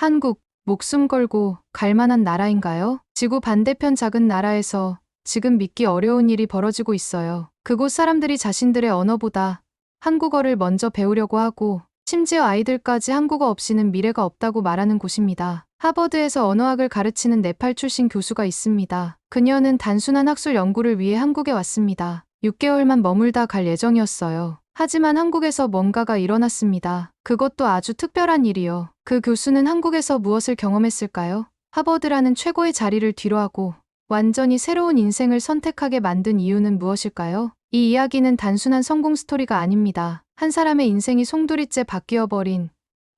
한국, 목숨 걸고 갈 만한 나라인가요? 지구 반대편 작은 나라에서 지금 믿기 어려운 일이 벌어지고 있어요. 그곳 사람들이 자신들의 언어보다 한국어를 먼저 배우려고 하고 심지어 아이들까지 한국어 없이는 미래가 없다고 말하는 곳입니다. 하버드에서 언어학을 가르치는 네팔 출신 교수가 있습니다. 그녀는 단순한 학술 연구를 위해 한국에 왔습니다. 6개월만 머물다 갈 예정이었어요. 하지만 한국에서 뭔가가 일어났습니다. 그것도 아주 특별한 일이요. 그 교수는 한국에서 무엇을 경험했을까요? 하버드라는 최고의 자리를 뒤로하고 완전히 새로운 인생을 선택하게 만든 이유는 무엇일까요? 이 이야기는 단순한 성공 스토리가 아닙니다. 한 사람의 인생이 송두리째 바뀌어버린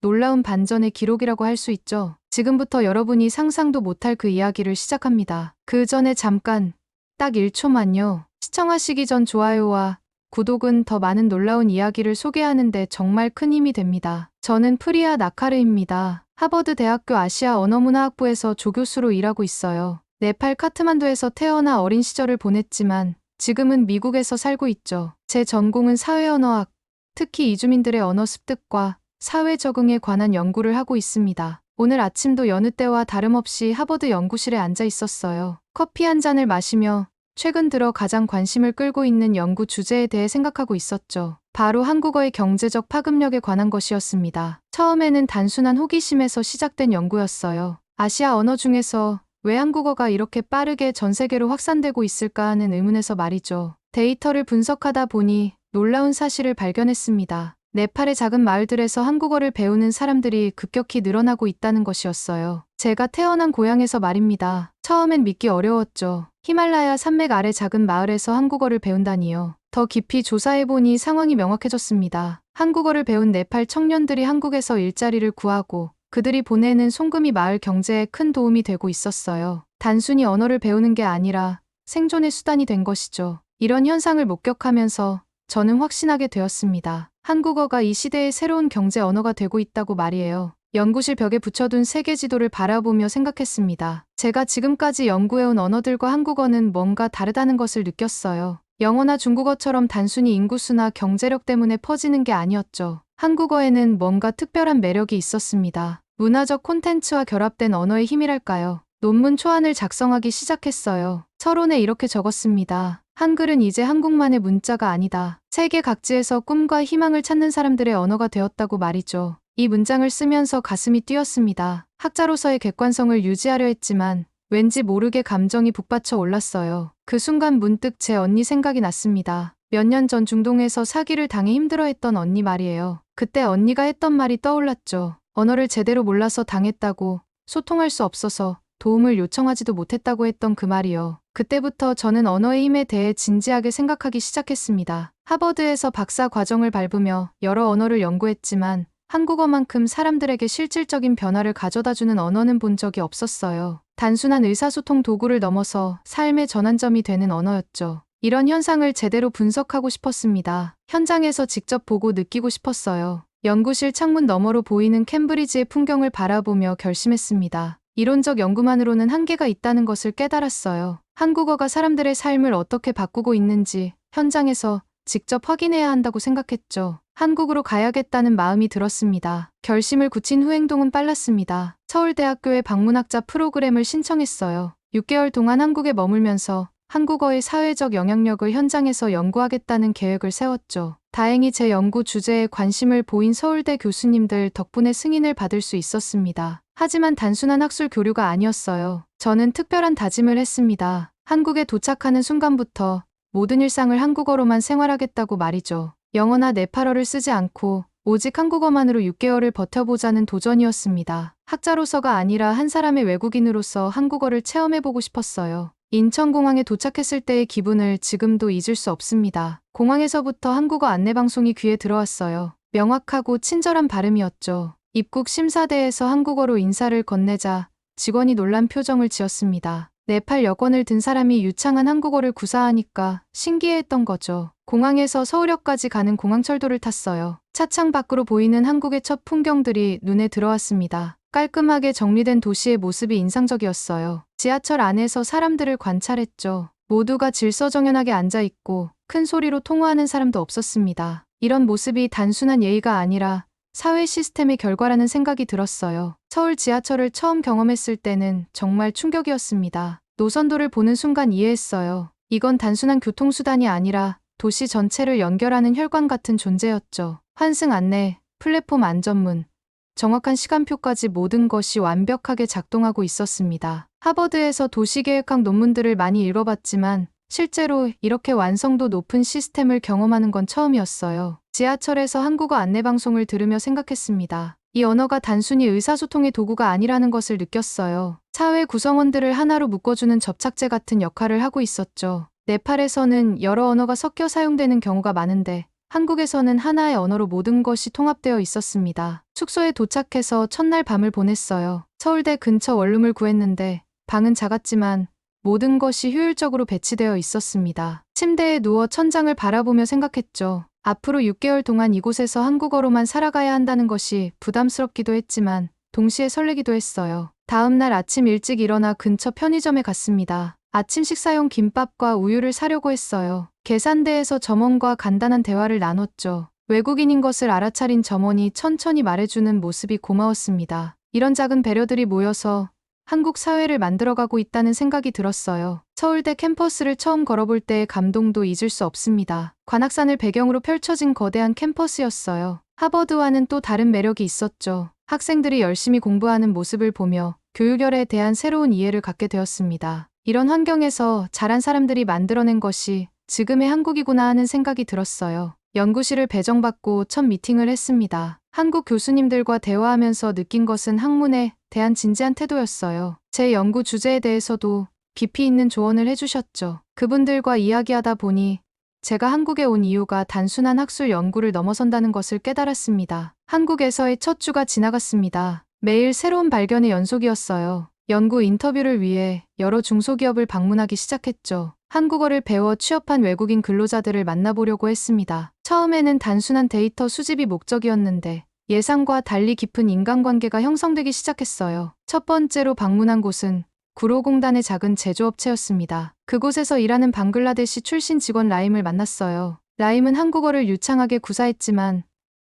놀라운 반전의 기록이라고 할 수 있죠. 지금부터 여러분이 상상도 못할 그 이야기를 시작합니다. 그 전에 잠깐, 딱 1초만요. 시청하시기 전 좋아요와 구독은 더 많은 놀라운 이야기를 소개하는데 정말 큰 힘이 됩니다. 저는 프리아 나카르입니다. 하버드 대학교 아시아 언어문화학부에서 조교수로 일하고 있어요. 네팔 카트만두에서 태어나 어린 시절을 보냈지만 지금은 미국에서 살고 있죠. 제 전공은 사회언어학, 특히 이주민들의 언어 습득과 사회 적응에 관한 연구를 하고 있습니다. 오늘 아침도 여느 때와 다름없이 하버드 연구실에 앉아 있었어요. 커피 한 잔을 마시며 최근 들어 가장 관심을 끌고 있는 연구 주제에 대해 생각하고 있었죠. 바로 한국어의 경제적 파급력에 관한 것이었습니다. 처음에는 단순한 호기심에서 시작된 연구였어요. 아시아 언어 중에서 왜 한국어가 이렇게 빠르게 전 세계로 확산되고 있을까 하는 의문에서 말이죠. 데이터를 분석하다 보니 놀라운 사실을 발견했습니다. 네팔의 작은 마을들에서 한국어를 배우는 사람들이 급격히 늘어나고 있다는 것이었어요. 제가 태어난 고향에서 말입니다. 처음엔 믿기 어려웠죠. 히말라야 산맥 아래 작은 마을에서 한국어를 배운다니요. 더 깊이 조사해보니 상황이 명확해졌습니다. 한국어를 배운 네팔 청년들이 한국에서 일자리를 구하고 그들이 보내는 송금이 마을 경제에 큰 도움이 되고 있었어요. 단순히 언어를 배우는 게 아니라 생존의 수단이 된 것이죠. 이런 현상을 목격하면서 저는 확신하게 되었습니다. 한국어가 이 시대의 새로운 경제 언어가 되고 있다고 말이에요. 연구실 벽에 붙여둔 세계 지도를 바라보며 생각했습니다. 제가 지금까지 연구해온 언어들과 한국어는 뭔가 다르다는 것을 느꼈어요. 영어나 중국어처럼 단순히 인구수나 경제력 때문에 퍼지는 게 아니었죠. 한국어에는 뭔가 특별한 매력이 있었습니다. 문화적 콘텐츠와 결합된 언어의 힘이랄까요. 논문 초안을 작성하기 시작했어요. 서론에 이렇게 적었습니다. 한글은 이제 한국만의 문자가 아니다. 세계 각지에서 꿈과 희망을 찾는 사람들의 언어가 되었다고 말이죠. 이 문장을 쓰면서 가슴이 뛰었습니다. 학자로서의 객관성을 유지하려 했지만 왠지 모르게 감정이 북받쳐 올랐어요. 그 순간 문득 제 언니 생각이 났습니다. 몇 년 전 중동에서 사기를 당해 힘들어했던 언니 말이에요. 그때 언니가 했던 말이 떠올랐죠. 언어를 제대로 몰라서 당했다고, 소통할 수 없어서 도움을 요청하지도 못했다고 했던 그 말이요. 그때부터 저는 언어의 힘에 대해 진지하게 생각하기 시작했습니다. 하버드에서 박사 과정을 밟으며 여러 언어를 연구했지만 한국어만큼 사람들에게 실질적인 변화를 가져다주는 언어는 본 적이 없었어요. 단순한 의사소통 도구를 넘어서 삶의 전환점이 되는 언어였죠. 이런 현상을 제대로 분석하고 싶었습니다. 현장에서 직접 보고 느끼고 싶었어요. 연구실 창문 너머로 보이는 캠브리지의 풍경을 바라보며 결심했습니다. 이론적 연구만으로는 한계가 있다는 것을 깨달았어요. 한국어가 사람들의 삶을 어떻게 바꾸고 있는지 현장에서 직접 확인해야 한다고 생각했죠. 한국으로 가야겠다는 마음이 들었습니다. 결심을 굳힌 후 행동은 빨랐습니다. 서울대학교의 방문학자 프로그램을 신청했어요. 6개월 동안 한국에 머물면서 한국어의 사회적 영향력을 현장에서 연구하겠다는 계획을 세웠죠. 다행히 제 연구 주제에 관심을 보인 서울대 교수님들 덕분에 승인을 받을 수 있었습니다. 하지만 단순한 학술 교류가 아니었어요. 저는 특별한 다짐을 했습니다. 한국에 도착하는 순간부터 모든 일상을 한국어로만 생활하겠다고 말이죠. 영어나 네팔어를 쓰지 않고 오직 한국어만으로 6개월을 버텨보자는 도전이었습니다. 학자로서가 아니라 한 사람의 외국인으로서 한국어를 체험해보고 싶었어요. 인천공항에 도착했을 때의 기분을 지금도 잊을 수 없습니다. 공항에서부터 한국어 안내방송이 귀에 들어왔어요. 명확하고 친절한 발음이었죠. 입국 심사대에서 한국어로 인사를 건네자 직원이 놀란 표정을 지었습니다. 네팔 여권을 든 사람이 유창한 한국어를 구사하니까 신기해했던 거죠. 공항에서 서울역까지 가는 공항철도를 탔어요. 차창 밖으로 보이는 한국의 첫 풍경들이 눈에 들어왔습니다. 깔끔하게 정리된 도시의 모습이 인상적이었어요. 지하철 안에서 사람들을 관찰했죠. 모두가 질서정연하게 앉아있고 큰 소리로 통화하는 사람도 없었습니다. 이런 모습이 단순한 예의가 아니라 사회 시스템의 결과라는 생각이 들었어요. 서울 지하철을 처음 경험했을 때는 정말 충격이었습니다. 노선도를 보는 순간 이해했어요. 이건 단순한 교통수단이 아니라 도시 전체를 연결하는 혈관 같은 존재였죠. 환승 안내, 플랫폼 안전문, 정확한 시간표까지 모든 것이 완벽하게 작동하고 있었습니다. 하버드에서 도시계획학 논문들을 많이 읽어봤지만 실제로 이렇게 완성도 높은 시스템을 경험하는 건 처음이었어요. 지하철에서 한국어 안내방송을 들으며 생각했습니다. 이 언어가 단순히 의사소통의 도구가 아니라는 것을 느꼈어요. 사회 구성원들을 하나로 묶어주는 접착제 같은 역할을 하고 있었죠. 네팔에서는 여러 언어가 섞여 사용되는 경우가 많은데 한국에서는 하나의 언어로 모든 것이 통합되어 있었습니다. 숙소에 도착해서 첫날 밤을 보냈어요. 서울대 근처 원룸을 구했는데 방은 작았지만 모든 것이 효율적으로 배치되어 있었습니다. 침대에 누워 천장을 바라보며 생각했죠. 앞으로 6개월 동안 이곳에서 한국어로만 살아가야 한다는 것이 부담스럽기도 했지만 동시에 설레기도 했어요. 다음 날 아침 일찍 일어나 근처 편의점에 갔습니다. 아침 식사용 김밥과 우유를 사려고 했어요. 계산대에서 점원과 간단한 대화를 나눴죠. 외국인인 것을 알아차린 점원이 천천히 말해주는 모습이 고마웠습니다. 이런 작은 배려들이 모여서 한국 사회를 만들어가고 있다는 생각이 들었어요. 서울대 캠퍼스를 처음 걸어볼 때의 감동도 잊을 수 없습니다. 관악산을 배경으로 펼쳐진 거대한 캠퍼스였어요. 하버드와는 또 다른 매력이 있었죠. 학생들이 열심히 공부하는 모습을 보며 교육열에 대한 새로운 이해를 갖게 되었습니다. 이런 환경에서 자란 사람들이 만들어낸 것이 지금의 한국이구나 하는 생각이 들었어요. 연구실을 배정받고 첫 미팅을 했습니다. 한국 교수님들과 대화하면서 느낀 것은 학문에 대한 진지한 태도였어요. 제 연구 주제에 대해서도 깊이 있는 조언을 해주셨죠. 그분들과 이야기하다 보니 제가 한국에 온 이유가 단순한 학술 연구를 넘어선다는 것을 깨달았습니다. 한국에서의 첫 주가 지나갔습니다. 매일 새로운 발견의 연속이었어요. 연구 인터뷰를 위해 여러 중소기업을 방문하기 시작했죠. 한국어를 배워 취업한 외국인 근로자들을 만나보려고 했습니다. 처음에는 단순한 데이터 수집이 목적이었는데 예상과 달리 깊은 인간관계가 형성되기 시작했어요. 첫 번째로 방문한 곳은 구로공단의 작은 제조업체였습니다. 그곳에서 일하는 방글라데시 출신 직원 라임을 만났어요. 라임은 한국어를 유창하게 구사했지만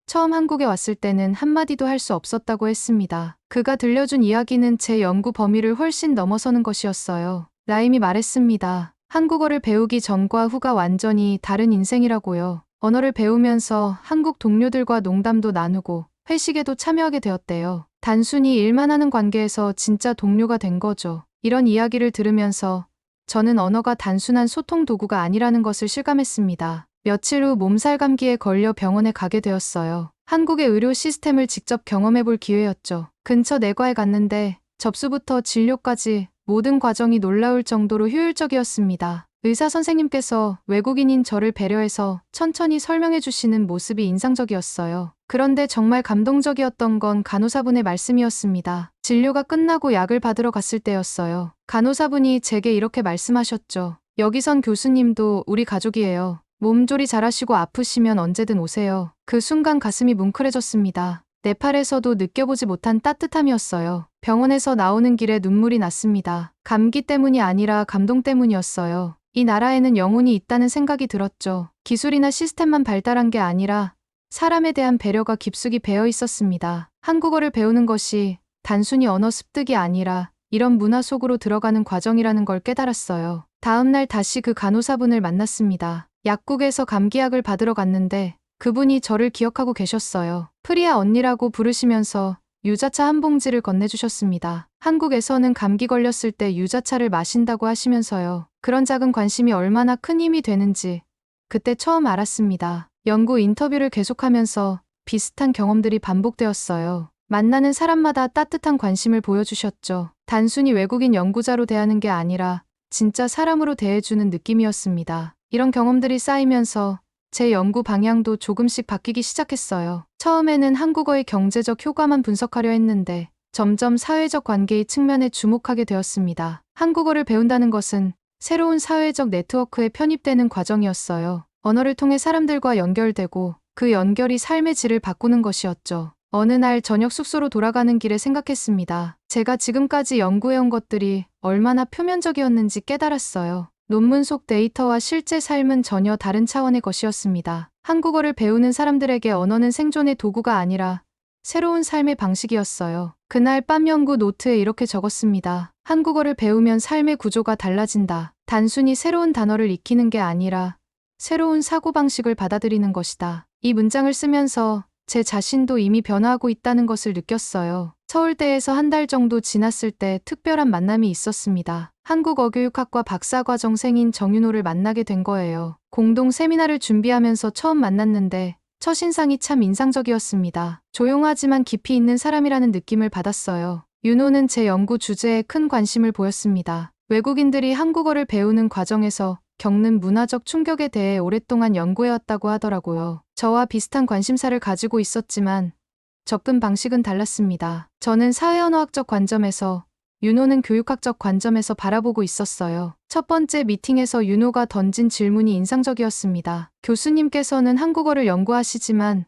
처음 한국에 왔을 때는 한마디도 할 수 없었다고 했습니다. 그가 들려준 이야기는 제 연구 범위를 훨씬 넘어서는 것이었어요. 라임이 말했습니다. 한국어를 배우기 전과 후가 완전히 다른 인생이라고요. 언어를 배우면서 한국 동료들과 농담도 나누고 회식에도 참여하게 되었대요. 단순히 일만 하는 관계에서 진짜 동료가 된 거죠. 이런 이야기를 들으면서 저는 언어가 단순한 소통 도구가 아니라는 것을 실감했습니다. 며칠 후 몸살 감기에 걸려 병원에 가게 되었어요. 한국의 의료 시스템을 직접 경험해 볼 기회였죠. 근처 내과에 갔는데 접수부터 진료까지 모든 과정이 놀라울 정도로 효율적이었습니다. 의사 선생님께서 외국인인 저를 배려해서 천천히 설명해 주시는 모습이 인상적이었어요. 그런데 정말 감동적이었던 건 간호사분의 말씀이었습니다. 진료가 끝나고 약을 받으러 갔을 때였어요. 간호사분이 제게 이렇게 말씀하셨죠. 여기선 교수님도 우리 가족이에요. 몸조리 잘하시고 아프시면 언제든 오세요. 그 순간 가슴이 뭉클해졌습니다. 네팔에서도 느껴보지 못한 따뜻함이었어요. 병원에서 나오는 길에 눈물이 났습니다. 감기 때문이 아니라 감동 때문이었어요. 이 나라에는 영혼이 있다는 생각이 들었죠. 기술이나 시스템만 발달한 게 아니라 사람에 대한 배려가 깊숙이 배어 있었습니다. 한국어를 배우는 것이 단순히 언어 습득이 아니라 이런 문화 속으로 들어가는 과정이라는 걸 깨달았어요. 다음 날 다시 그 간호사분을 만났습니다. 약국에서 감기약을 받으러 갔는데 그분이 저를 기억하고 계셨어요. 프리아 언니라고 부르시면서 유자차 한 봉지를 건네주셨습니다. 한국에서는 감기 걸렸을 때 유자차를 마신다고 하시면서요. 그런 작은 관심이 얼마나 큰 힘이 되는지 그때 처음 알았습니다. 연구 인터뷰를 계속하면서 비슷한 경험들이 반복되었어요. 만나는 사람마다 따뜻한 관심을 보여주셨죠. 단순히 외국인 연구자로 대하는 게 아니라 진짜 사람으로 대해주는 느낌이었습니다. 이런 경험들이 쌓이면서 제 연구 방향도 조금씩 바뀌기 시작했어요. 처음에는 한국어의 경제적 효과만 분석하려 했는데 점점 사회적 관계의 측면에 주목하게 되었습니다. 한국어를 배운다는 것은 새로운 사회적 네트워크에 편입되는 과정이었어요. 언어를 통해 사람들과 연결되고 그 연결이 삶의 질을 바꾸는 것이었죠. 어느 날 저녁 숙소로 돌아가는 길에 생각했습니다. 제가 지금까지 연구해온 것들이 얼마나 표면적이었는지 깨달았어요. 논문 속 데이터와 실제 삶은 전혀 다른 차원의 것이었습니다. 한국어를 배우는 사람들에게 언어는 생존의 도구가 아니라 새로운 삶의 방식이었어요. 그날 밤 연구 노트에 이렇게 적었습니다. 한국어를 배우면 삶의 구조가 달라진다. 단순히 새로운 단어를 익히는 게 아니라 새로운 사고방식을 받아들이는 것이다. 이 문장을 쓰면서 제 자신도 이미 변화하고 있다는 것을 느꼈어요. 서울대에서 한 달 정도 지났을 때 특별한 만남이 있었습니다. 한국어교육학과 박사과정생인 정윤호를 만나게 된 거예요. 공동 세미나를 준비하면서 처음 만났는데 첫인상이 참 인상적이었습니다. 조용하지만 깊이 있는 사람이라는 느낌을 받았어요. 윤호는 제 연구 주제에 큰 관심을 보였습니다. 외국인들이 한국어를 배우는 과정에서 겪는 문화적 충격에 대해 오랫동안 연구해왔다고 하더라고요. 저와 비슷한 관심사를 가지고 있었지만 접근 방식은 달랐습니다. 저는 사회언어학적 관점에서, 윤호는 교육학적 관점에서 바라보고 있었어요. 첫 번째 미팅에서 윤호가 던진 질문이 인상적이었습니다. 교수님께서는 한국어를 연구하시지만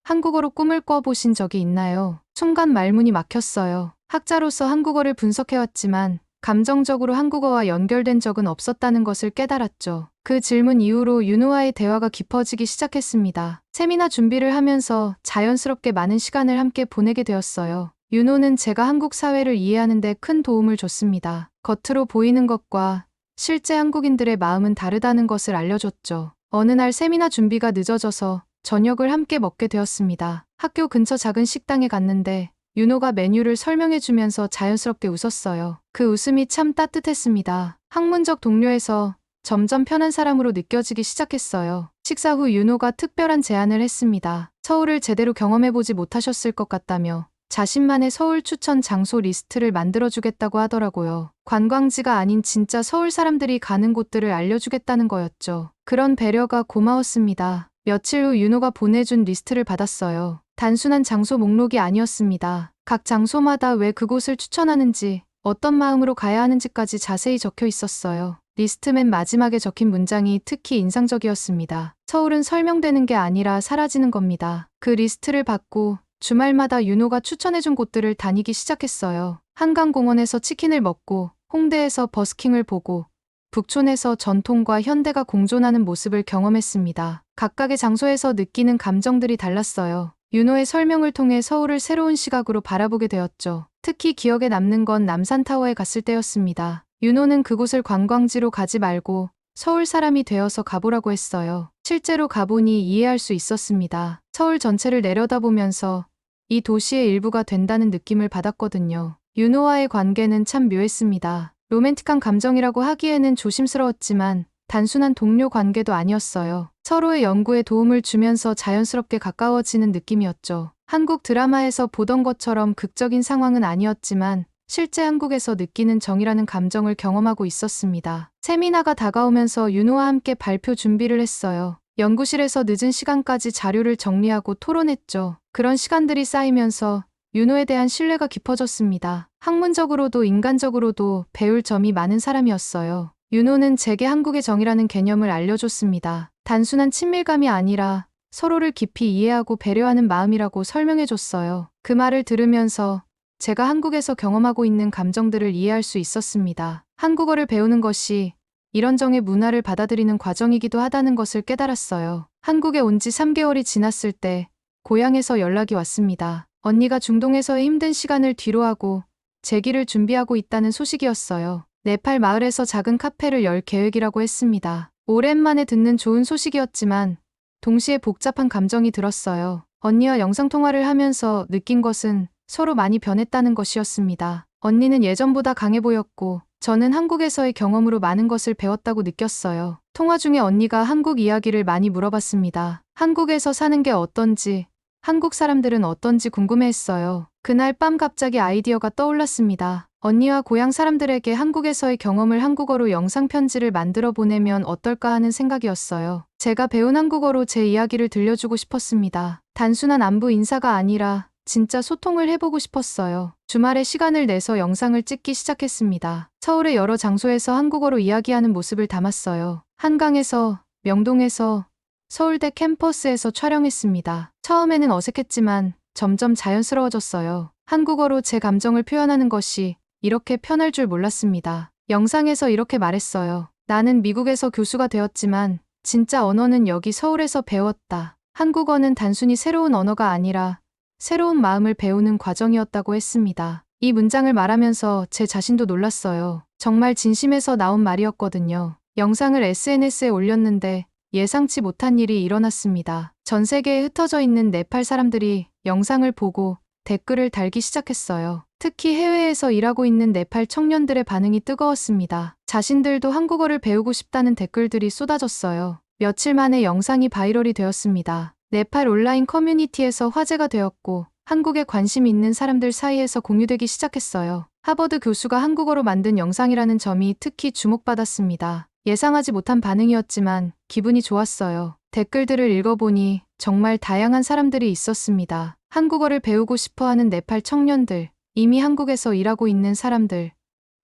한국어로 꿈을 꿔보신 적이 있나요? 순간 말문이 막혔어요. 학자로서 한국어를 분석해왔지만 감정적으로 한국어와 연결된 적은 없었다는 것을 깨달았죠. 그 질문 이후로 윤호와의 대화가 깊어지기 시작했습니다. 세미나 준비를 하면서 자연스럽게 많은 시간을 함께 보내게 되었어요. 윤호는 제가 한국 사회를 이해하는 데 큰 도움을 줬습니다. 겉으로 보이는 것과 실제 한국인들의 마음은 다르다는 것을 알려줬죠. 어느 날 세미나 준비가 늦어져서 저녁을 함께 먹게 되었습니다. 학교 근처 작은 식당에 갔는데 윤호가 메뉴를 설명해주면서 자연스럽게 웃었어요. 그 웃음이 참 따뜻했습니다. 학문적 동료에서 점점 편한 사람으로 느껴지기 시작했어요. 식사 후 윤호가 특별한 제안을 했습니다. 서울을 제대로 경험해보지 못하셨을 것 같다며 자신만의 서울 추천 장소 리스트를 만들어주겠다고 하더라고요. 관광지가 아닌 진짜 서울 사람들이 가는 곳들을 알려주겠다는 거였죠. 그런 배려가 고마웠습니다. 며칠 후 윤호가 보내준 리스트를 받았어요. 단순한 장소 목록이 아니었습니다. 각 장소마다 왜 그곳을 추천하는지, 어떤 마음으로 가야 하는지까지 자세히 적혀 있었어요. 리스트 맨 마지막에 적힌 문장이 특히 인상적이었습니다. 서울은 설명되는 게 아니라 사라지는 겁니다. 그 리스트를 받고 주말마다 윤호가 추천해준 곳들을 다니기 시작했어요. 한강공원에서 치킨을 먹고, 홍대에서 버스킹을 보고, 북촌에서 전통과 현대가 공존하는 모습을 경험했습니다. 각각의 장소에서 느끼는 감정들이 달랐어요. 윤호의 설명을 통해 서울을 새로운 시각으로 바라보게 되었죠. 특히 기억에 남는 건 남산타워에 갔을 때였습니다. 윤호는 그곳을 관광지로 가지 말고 서울 사람이 되어서 가보라고 했어요. 실제로 가보니 이해할 수 있었습니다. 서울 전체를 내려다보면서 이 도시의 일부가 된다는 느낌을 받았거든요. 윤호와의 관계는 참 묘했습니다. 로맨틱한 감정이라고 하기에는 조심스러웠지만 단순한 동료 관계도 아니었어요. 서로의 연구에 도움을 주면서 자연스럽게 가까워지는 느낌이었죠. 한국 드라마에서 보던 것처럼 극적인 상황은 아니었지만 실제 한국에서 느끼는 정이라는 감정을 경험하고 있었습니다. 세미나가 다가오면서 윤호와 함께 발표 준비를 했어요. 연구실에서 늦은 시간까지 자료를 정리하고 토론했죠. 그런 시간들이 쌓이면서 윤호에 대한 신뢰가 깊어졌습니다. 학문적으로도 인간적으로도 배울 점이 많은 사람이었어요. 윤호는 제게 한국의 정이라는 개념을 알려줬습니다. 단순한 친밀감이 아니라 서로를 깊이 이해하고 배려하는 마음이라고 설명해줬어요. 그 말을 들으면서 제가 한국에서 경험하고 있는 감정들을 이해할 수 있었습니다. 한국어를 배우는 것이 이런 정의 문화를 받아들이는 과정이기도 하다는 것을 깨달았어요. 한국에 온 지 3개월이 지났을 때 고향에서 연락이 왔습니다. 언니가 중동에서의 힘든 시간을 뒤로하고 재기를 준비하고 있다는 소식이었어요. 네팔 마을에서 작은 카페를 열 계획이라고 했습니다. 오랜만에 듣는 좋은 소식이었지만 동시에 복잡한 감정이 들었어요. 언니와 영상통화를 하면서 느낀 것은 서로 많이 변했다는 것이었습니다. 언니는 예전보다 강해 보였고 저는 한국에서의 경험으로 많은 것을 배웠다고 느꼈어요. 통화 중에 언니가 한국 이야기를 많이 물어봤습니다. 한국에서 사는 게 어떤지, 한국 사람들은 어떤지 궁금해했어요. 그날 밤 갑자기 아이디어가 떠올랐습니다. 언니와 고향 사람들에게 한국에서의 경험을 한국어로 영상 편지를 만들어 보내면 어떨까 하는 생각이었어요. 제가 배운 한국어로 제 이야기를 들려주고 싶었습니다. 단순한 안부 인사가 아니라 진짜 소통을 해보고 싶었어요. 주말에 시간을 내서 영상을 찍기 시작했습니다. 서울의 여러 장소에서 한국어로 이야기하는 모습을 담았어요. 한강에서, 명동에서, 서울대 캠퍼스에서 촬영했습니다. 처음에는 어색했지만 점점 자연스러워졌어요. 한국어로 제 감정을 표현하는 것이 이렇게 편할 줄 몰랐습니다. 영상에서 이렇게 말했어요. 나는 미국에서 교수가 되었지만 진짜 언어는 여기 서울에서 배웠다. 한국어는 단순히 새로운 언어가 아니라 새로운 마음을 배우는 과정이었다고 했습니다. 이 문장을 말하면서 제 자신도 놀랐어요. 정말 진심에서 나온 말이었거든요. 영상을 SNS에 올렸는데 예상치 못한 일이 일어났습니다. 전 세계에 흩어져 있는 네팔 사람들이 영상을 보고 댓글을 달기 시작했어요. 특히 해외에서 일하고 있는 네팔 청년들의 반응이 뜨거웠습니다. 자신들도 한국어를 배우고 싶다는 댓글들이 쏟아졌어요. 며칠 만에 영상이 바이럴이 되었습니다. 네팔 온라인 커뮤니티에서 화제가 되었고 한국에 관심 있는 사람들 사이에서 공유되기 시작했어요. 하버드 교수가 한국어로 만든 영상이라는 점이 특히 주목받았습니다. 예상하지 못한 반응이었지만 기분이 좋았어요. 댓글들을 읽어보니 정말 다양한 사람들이 있었습니다. 한국어를 배우고 싶어하는 네팔 청년들, 이미 한국에서 일하고 있는 사람들,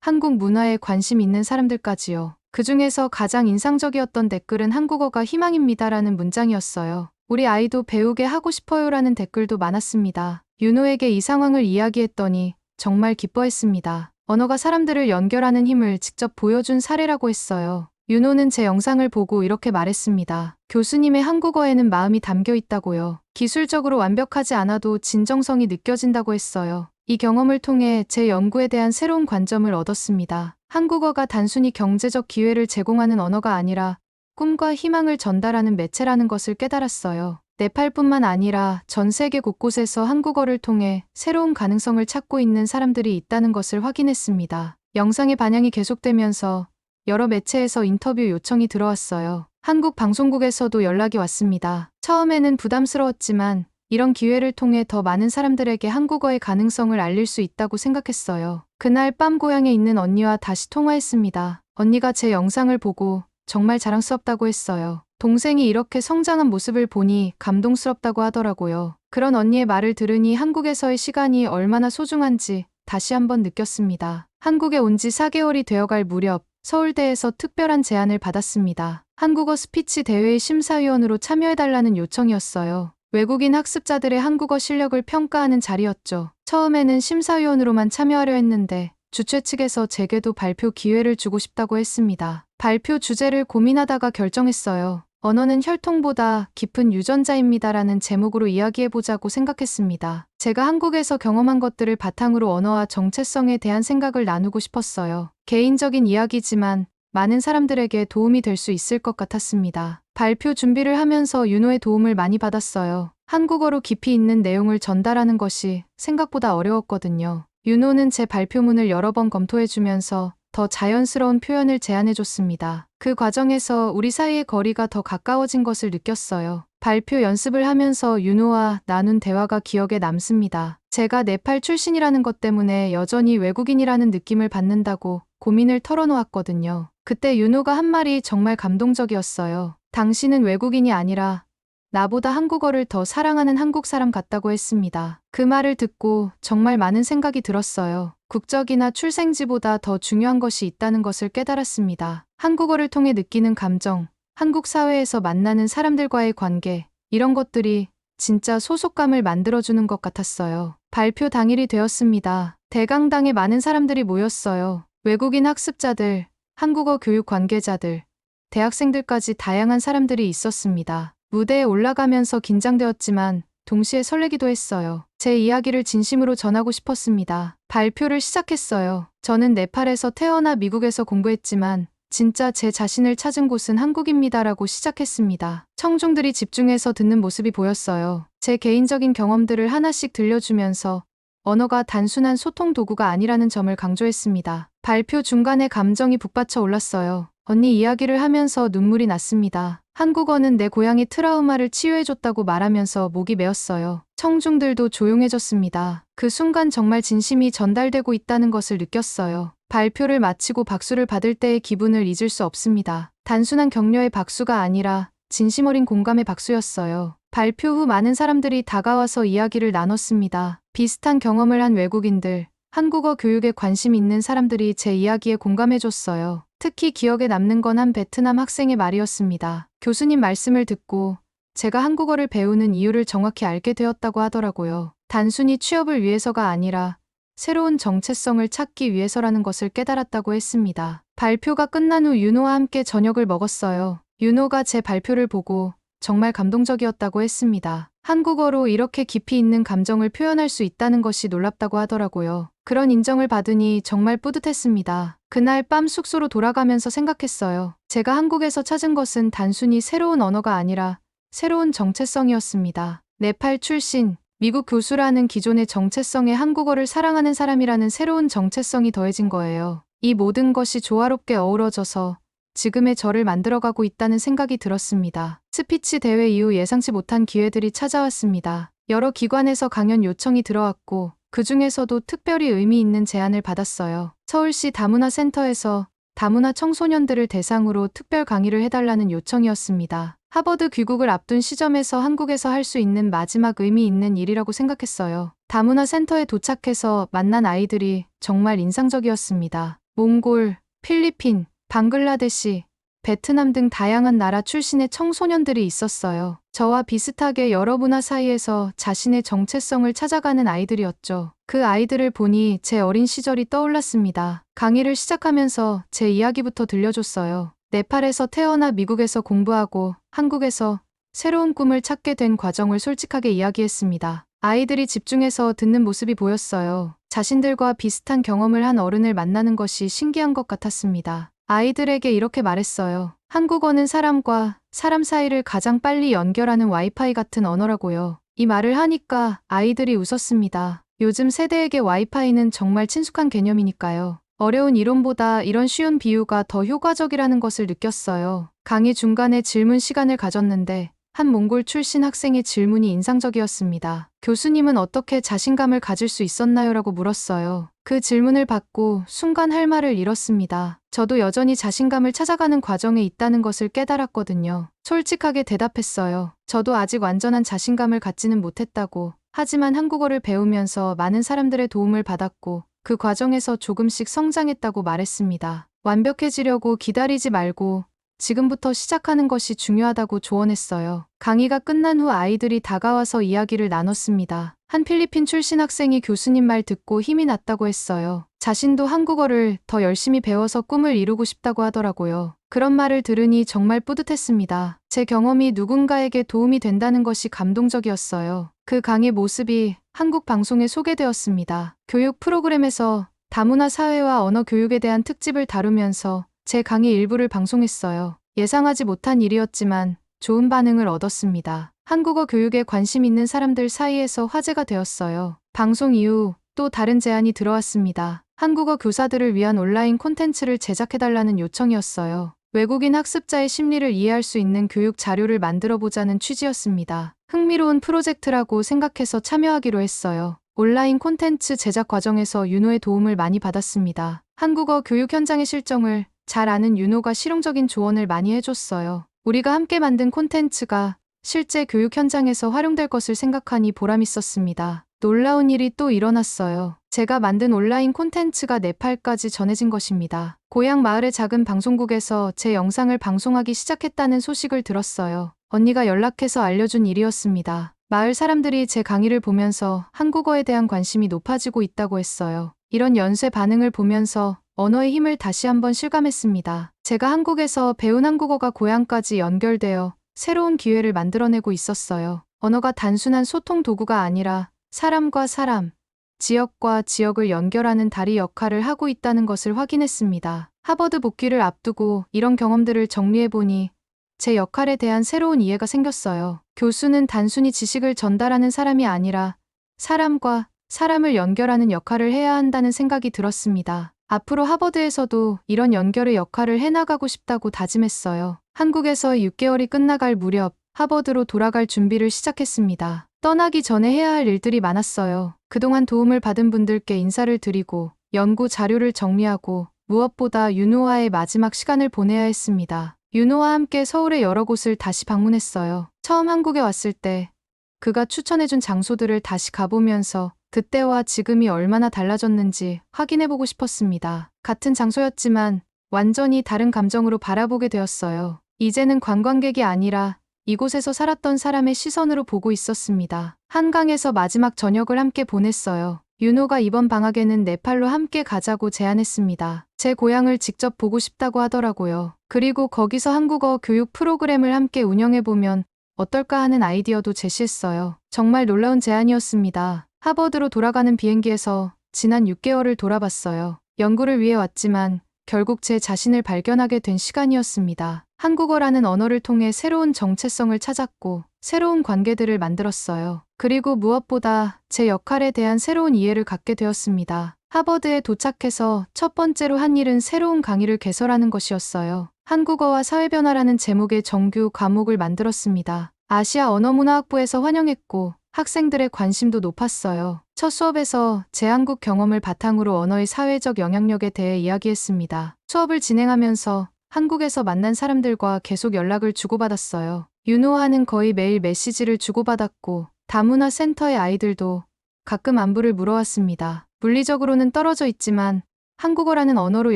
한국 문화에 관심 있는 사람들까지요. 그 중에서 가장 인상적이었던 댓글은 한국어가 희망입니다라는 문장이었어요. 우리 아이도 배우게 하고 싶어요라는 댓글도 많았습니다. 윤호에게 이 상황을 이야기했더니 정말 기뻐했습니다. 언어가 사람들을 연결하는 힘을 직접 보여준 사례라고 했어요. 윤호는 제 영상을 보고 이렇게 말했습니다. 교수님의 한국어에는 마음이 담겨 있다고요. 기술적으로 완벽하지 않아도 진정성이 느껴진다고 했어요. 이 경험을 통해 제 연구에 대한 새로운 관점을 얻었습니다. 한국어가 단순히 경제적 기회를 제공하는 언어가 아니라 꿈과 희망을 전달하는 매체라는 것을 깨달았어요. 네팔뿐만 아니라 전 세계 곳곳에서 한국어를 통해 새로운 가능성을 찾고 있는 사람들이 있다는 것을 확인했습니다. 영상의 반영이 계속되면서 여러 매체에서 인터뷰 요청이 들어왔어요. 한국 방송국에서도 연락이 왔습니다. 처음에는 부담스러웠지만 이런 기회를 통해 더 많은 사람들에게 한국어의 가능성을 알릴 수 있다고 생각했어요. 그날 밤 고향에 있는 언니와 다시 통화했습니다. 언니가 제 영상을 보고 정말 자랑스럽다고 했어요. 동생이 이렇게 성장한 모습을 보니 감동스럽다고 하더라고요. 그런 언니의 말을 들으니 한국에서의 시간이 얼마나 소중한지 다시 한번 느꼈습니다. 한국에 온 지 4개월이 되어갈 무렵 서울대에서 특별한 제안을 받았습니다. 한국어 스피치 대회의 심사위원으로 참여해달라는 요청이었어요. 외국인 학습자들의 한국어 실력을 평가하는 자리였죠. 처음에는 심사위원으로만 참여하려 했는데 주최 측에서 제게도 발표 기회를 주고 싶다고 했습니다. 발표 주제를 고민하다가 결정했어요. 언어는 혈통보다 깊은 유전자입니다라는 제목으로 이야기해보자고 생각했습니다. 제가 한국에서 경험한 것들을 바탕으로 언어와 정체성에 대한 생각을 나누고 싶었어요. 개인적인 이야기지만 많은 사람들에게 도움이 될 수 있을 것 같았습니다. 발표 준비를 하면서 윤호의 도움을 많이 받았어요. 한국어로 깊이 있는 내용을 전달하는 것이 생각보다 어려웠거든요. 윤호는 제 발표문을 여러 번 검토해주면서 더 자연스러운 표현을 제안해줬습니다. 그 과정에서 우리 사이의 거리가 더 가까워진 것을 느꼈어요. 발표 연습을 하면서 윤호와 나눈 대화가 기억에 남습니다. 제가 네팔 출신이라는 것 때문에 여전히 외국인이라는 느낌을 받는다고 고민을 털어놓았거든요. 그때 윤호가 한 말이 정말 감동적이었어요. 당신은 외국인이 아니라 나보다 한국어를 더 사랑하는 한국 사람 같다고 했습니다. 그 말을 듣고 정말 많은 생각이 들었어요. 국적이나 출생지보다 더 중요한 것이 있다는 것을 깨달았습니다. 한국어를 통해 느끼는 감정, 한국 사회에서 만나는 사람들과의 관계, 이런 것들이 진짜 소속감을 만들어주는 것 같았어요. 발표 당일이 되었습니다. 대강당에 많은 사람들이 모였어요. 외국인 학습자들, 한국어 교육 관계자들, 대학생들까지 다양한 사람들이 있었습니다. 무대에 올라가면서 긴장되었지만 동시에 설레기도 했어요. 제 이야기를 진심으로 전하고 싶었습니다. 발표를 시작했어요. 저는 네팔에서 태어나 미국에서 공부했지만 진짜 제 자신을 찾은 곳은 한국입니다라고 시작했습니다. 청중들이 집중해서 듣는 모습이 보였어요. 제 개인적인 경험들을 하나씩 들려주면서 언어가 단순한 소통 도구가 아니라는 점을 강조했습니다. 발표 중간에 감정이 북받쳐 올랐어요. 언니 이야기를 하면서 눈물이 났습니다. 한국어는 내 고향의 트라우마를 치유해줬다고 말하면서 목이 메었어요. 청중들도 조용해졌습니다. 그 순간 정말 진심이 전달되고 있다는 것을 느꼈어요. 발표를 마치고 박수를 받을 때의 기분을 잊을 수 없습니다. 단순한 격려의 박수가 아니라 진심 어린 공감의 박수였어요. 발표 후 많은 사람들이 다가와서 이야기를 나눴습니다. 비슷한 경험을 한 외국인들, 한국어 교육에 관심 있는 사람들이 제 이야기에 공감해줬어요. 특히 기억에 남는 건 한 베트남 학생의 말이었습니다. 교수님 말씀을 듣고 제가 한국어를 배우는 이유를 정확히 알게 되었다고 하더라고요. 단순히 취업을 위해서가 아니라 새로운 정체성을 찾기 위해서라는 것을 깨달았다고 했습니다. 발표가 끝난 후 윤호와 함께 저녁을 먹었어요. 윤호가 제 발표를 보고 정말 감동적이었다고 했습니다. 한국어로 이렇게 깊이 있는 감정을 표현할 수 있다는 것이 놀랍다고 하더라고요. 그런 인정을 받으니 정말 뿌듯했습니다. 그날 밤 숙소로 돌아가면서 생각했어요. 제가 한국에서 찾은 것은 단순히 새로운 언어가 아니라 새로운 정체성이었습니다. 네팔 출신, 미국 교수라는 기존의 정체성에 한국어를 사랑하는 사람이라는 새로운 정체성이 더해진 거예요. 이 모든 것이 조화롭게 어우러져서 지금의 저를 만들어가고 있다는 생각이 들었습니다. 스피치 대회 이후 예상치 못한 기회들이 찾아왔습니다. 여러 기관에서 강연 요청이 들어왔고 그 중에서도 특별히 의미 있는 제안을 받았어요. 서울시 다문화센터에서 다문화 청소년들을 대상으로 특별 강의를 해달라는 요청이었습니다. 하버드 귀국을 앞둔 시점에서 한국에서 할 수 있는 마지막 의미 있는 일이라고 생각했어요. 다문화 센터에 도착해서 만난 아이들이 정말 인상적이었습니다. 몽골, 필리핀, 방글라데시, 베트남 등 다양한 나라 출신의 청소년들이 있었어요. 저와 비슷하게 여러 문화 사이에서 자신의 정체성을 찾아가는 아이들이었죠. 그 아이들을 보니 제 어린 시절이 떠올랐습니다. 강의를 시작하면서 제 이야기부터 들려줬어요. 네팔에서 태어나 미국에서 공부하고 한국에서 새로운 꿈을 찾게 된 과정을 솔직하게 이야기했습니다. 아이들이 집중해서 듣는 모습이 보였어요. 자신들과 비슷한 경험을 한 어른을 만나는 것이 신기한 것 같았습니다. 아이들에게 이렇게 말했어요. 한국어는 사람과 사람 사이를 가장 빨리 연결하는 와이파이 같은 언어라고요. 이 말을 하니까 아이들이 웃었습니다. 요즘 세대에게 와이파이는 정말 친숙한 개념이니까요. 어려운 이론보다 이런 쉬운 비유가 더 효과적이라는 것을 느꼈어요. 강의 중간에 질문 시간을 가졌는데 한 몽골 출신 학생의 질문이 인상적이었습니다. 교수님은 어떻게 자신감을 가질 수 있었나요? 라고 물었어요. 그 질문을 받고 순간 할 말을 잃었습니다. 저도 여전히 자신감을 찾아가는 과정에 있다는 것을 깨달았거든요. 솔직하게 대답했어요. 저도 아직 완전한 자신감을 갖지는 못했다고. 하지만 한국어를 배우면서 많은 사람들의 도움을 받았고 그 과정에서 조금씩 성장했다고 말했습니다. 완벽해지려고 기다리지 말고 지금부터 시작하는 것이 중요하다고 조언했어요. 강의가 끝난 후 아이들이 다가와서 이야기를 나눴습니다. 한 필리핀 출신 학생이 교수님 말 듣고 힘이 났다고 했어요. 자신도 한국어를 더 열심히 배워서 꿈을 이루고 싶다고 하더라고요. 그런 말을 들으니 정말 뿌듯했습니다. 제 경험이 누군가에게 도움이 된다는 것이 감동적이었어요. 그 강의 모습이 한국 방송에 소개되었습니다. 교육 프로그램에서 다문화 사회와 언어 교육에 대한 특집을 다루면서 제 강의 일부를 방송했어요. 예상하지 못한 일이었지만 좋은 반응을 얻었습니다. 한국어 교육에 관심 있는 사람들 사이에서 화제가 되었어요. 방송 이후 또 다른 제안이 들어왔습니다. 한국어 교사들을 위한 온라인 콘텐츠를 제작해달라는 요청이었어요. 외국인 학습자의 심리를 이해할 수 있는 교육 자료를 만들어보자는 취지였습니다. 흥미로운 프로젝트라고 생각해서 참여하기로 했어요. 온라인 콘텐츠 제작 과정에서 윤호의 도움을 많이 받았습니다. 한국어 교육 현장의 실정을 잘 아는 윤호가 실용적인 조언을 많이 해줬어요. 우리가 함께 만든 콘텐츠가 실제 교육 현장에서 활용될 것을 생각하니 보람있었습니다. 놀라운 일이 또 일어났어요. 제가 만든 온라인 콘텐츠가 네팔까지 전해진 것입니다. 고향 마을의 작은 방송국에서 제 영상을 방송하기 시작했다는 소식을 들었어요. 언니가 연락해서 알려준 일이었습니다. 마을 사람들이 제 강의를 보면서 한국어에 대한 관심이 높아지고 있다고 했어요. 이런 연쇄 반응을 보면서 언어의 힘을 다시 한번 실감했습니다. 제가 한국에서 배운 한국어가 고향까지 연결되어 새로운 기회를 만들어내고 있었어요. 언어가 단순한 소통 도구가 아니라 사람과 사람, 지역과 지역을 연결하는 다리 역할을 하고 있다는 것을 확인했습니다. 하버드 복귀를 앞두고 이런 경험들을 정리해보니 제 역할에 대한 새로운 이해가 생겼어요. 교수는 단순히 지식을 전달하는 사람이 아니라 사람과 사람을 연결하는 역할을 해야 한다는 생각이 들었습니다. 앞으로 하버드에서도 이런 연결의 역할을 해나가고 싶다고 다짐했어요. 한국에서 6개월이 끝나갈 무렵 하버드로 돌아갈 준비를 시작했습니다. 떠나기 전에 해야 할 일들이 많았어요. 그동안 도움을 받은 분들께 인사를 드리고 연구 자료를 정리하고 무엇보다 윤호와의 마지막 시간을 보내야 했습니다. 윤호와 함께 서울의 여러 곳을 다시 방문했어요. 처음 한국에 왔을 때 그가 추천해준 장소들을 다시 가보면서 그때와 지금이 얼마나 달라졌는지 확인해보고 싶었습니다. 같은 장소였지만 완전히 다른 감정으로 바라보게 되었어요. 이제는 관광객이 아니라 이곳에서 살았던 사람의 시선으로 보고 있었습니다. 한강에서 마지막 저녁을 함께 보냈어요. 윤호가 이번 방학에는 네팔로 함께 가자고 제안했습니다. 제 고향을 직접 보고 싶다고 하더라고요. 그리고 거기서 한국어 교육 프로그램을 함께 운영해보면 어떨까 하는 아이디어도 제시했어요. 정말 놀라운 제안이었습니다. 하버드로 돌아가는 비행기에서 지난 6개월을 돌아봤어요. 연구를 위해 왔지만 결국 제 자신을 발견하게 된 시간이었습니다. 한국어라는 언어를 통해 새로운 정체성을 찾았고 새로운 관계들을 만들었어요. 그리고 무엇보다 제 역할에 대한 새로운 이해를 갖게 되었습니다. 하버드에 도착해서 첫 번째로 한 일은 새로운 강의를 개설하는 것이었어요. 한국어와 사회변화라는 제목의 정규 과목을 만들었습니다. 아시아 언어문화학부에서 환영했고 학생들의 관심도 높았어요. 첫 수업에서 제 한국 경험을 바탕으로 언어의 사회적 영향력에 대해 이야기했습니다. 수업을 진행하면서 한국에서 만난 사람들과 계속 연락을 주고받았어요. 윤호와는 거의 매일 메시지를 주고받았고 다문화 센터의 아이들도 가끔 안부를 물어왔습니다. 물리적으로는 떨어져 있지만 한국어라는 언어로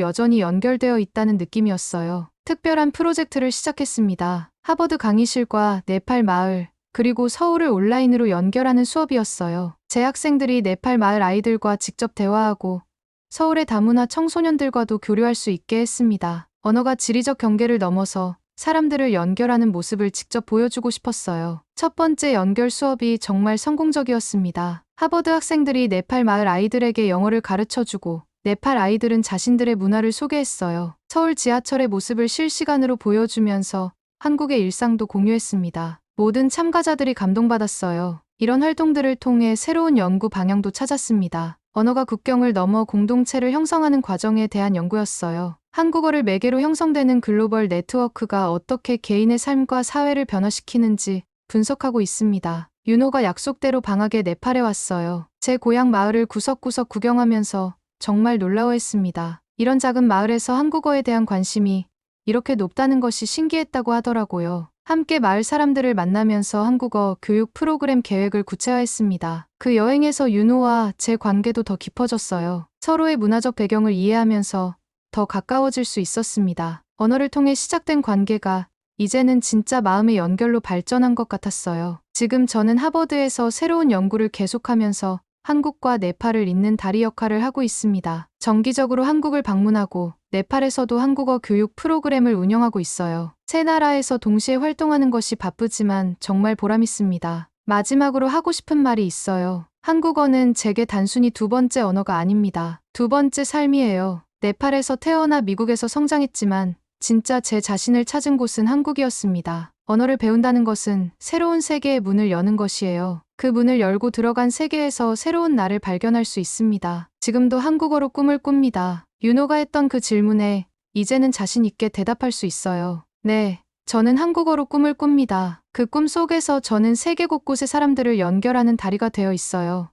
여전히 연결되어 있다는 느낌이었어요. 특별한 프로젝트를 시작했습니다. 하버드 강의실과 네팔 마을, 그리고 서울을 온라인으로 연결하는 수업이었어요. 제 학생들이 네팔 마을 아이들과 직접 대화하고 서울의 다문화 청소년들과도 교류할 수 있게 했습니다. 언어가 지리적 경계를 넘어서 사람들을 연결하는 모습을 직접 보여주고 싶었어요. 첫 번째 연결 수업이 정말 성공적이었습니다. 하버드 학생들이 네팔 마을 아이들에게 영어를 가르쳐주고 네팔 아이들은 자신들의 문화를 소개했어요. 서울 지하철의 모습을 실시간으로 보여주면서 한국의 일상도 공유했습니다. 모든 참가자들이 감동받았어요. 이런 활동들을 통해 새로운 연구 방향도 찾았습니다. 언어가 국경을 넘어 공동체를 형성하는 과정에 대한 연구였어요. 한국어를 매개로 형성되는 글로벌 네트워크가 어떻게 개인의 삶과 사회를 변화시키는지 분석하고 있습니다. 윤호가 약속대로 방학에 네팔에 왔어요. 제 고향 마을을 구석구석 구경하면서 정말 놀라워했습니다. 이런 작은 마을에서 한국어에 대한 관심이 이렇게 높다는 것이 신기했다고 하더라고요. 함께 마을 사람들을 만나면서 한국어 교육 프로그램 계획을 구체화했습니다. 그 여행에서 윤호와 제 관계도 더 깊어졌어요. 서로의 문화적 배경을 이해하면서 더 가까워질 수 있었습니다. 언어를 통해 시작된 관계가 이제는 진짜 마음의 연결로 발전한 것 같았어요. 지금 저는 하버드에서 새로운 연구를 계속하면서 한국과 네팔을 잇는 다리 역할을 하고 있습니다. 정기적으로 한국을 방문하고 네팔에서도 한국어 교육 프로그램을 운영하고 있어요. 세 나라에서 동시에 활동하는 것이 바쁘지만 정말 보람있습니다. 마지막으로 하고 싶은 말이 있어요. 한국어는 제게 단순히 두 번째 언어가 아닙니다. 두 번째 삶이에요. 네팔에서 태어나 미국에서 성장했지만 진짜 제 자신을 찾은 곳은 한국이었습니다. 언어를 배운다는 것은 새로운 세계의 문을 여는 것이에요. 그 문을 열고 들어간 세계에서 새로운 나를 발견할 수 있습니다. 지금도 한국어로 꿈을 꿉니다. 윤호가 했던 그 질문에 이제는 자신 있게 대답할 수 있어요. 네, 저는 한국어로 꿈을 꿉니다. 그 꿈 속에서 저는 세계 곳곳의 사람들을 연결하는 다리가 되어 있어요.